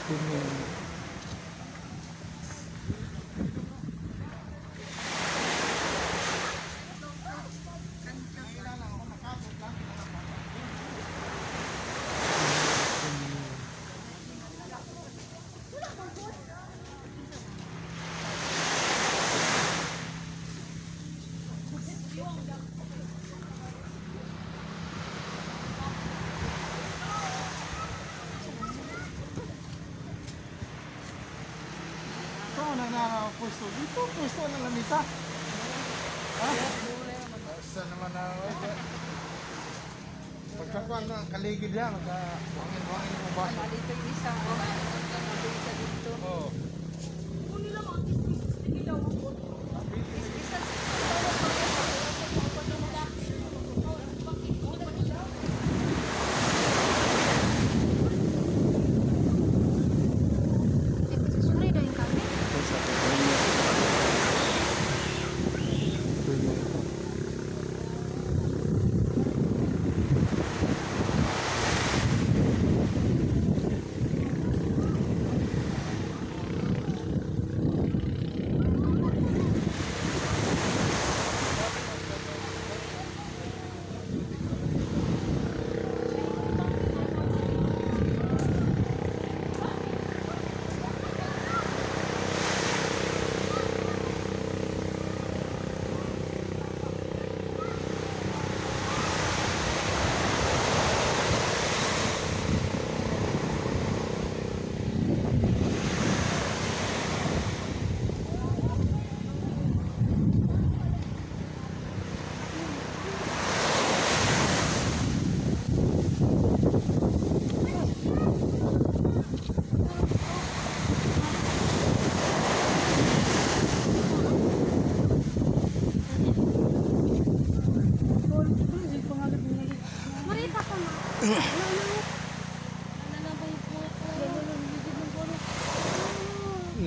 Ganyan. Ito na pwesto dito, pwesto na lamisa. Ha? Basta naman na pagkakuan na kaligid yan, magka-wangin-wangin yung baso. Dito yung isa ko. Isa dito. Oo. Sunay daw yung kami. Marita ka ma.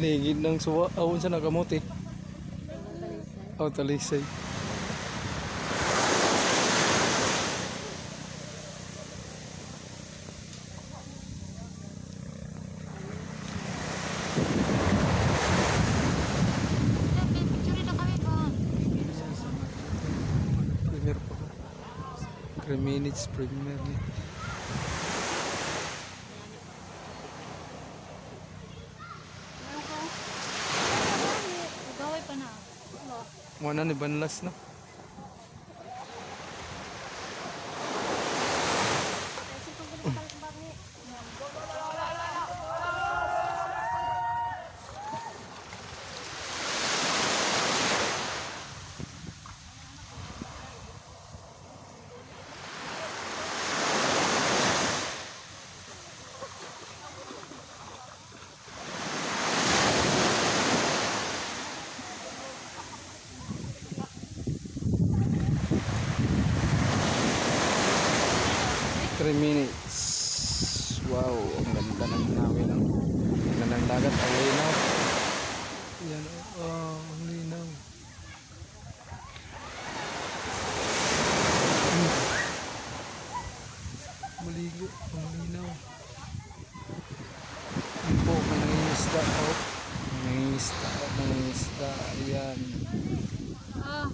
Ligid ng suwa. Awon sa nakamuti. Aw talisay. Picture na kami ba? Premier pa ko. 3 minutes premier ni. Gaway pa na. Muna ni Banlas na. Kasi pag bakit? 3 minutes. Wow, ang ganda ng namin. Ang ganda ng dagat. Ang linaw. Yan, oh, ang linaw. Maligo, ang linaw. Ang po, nangingisda. Oh. Nangingisda, nangingisda. Ayan. Ah.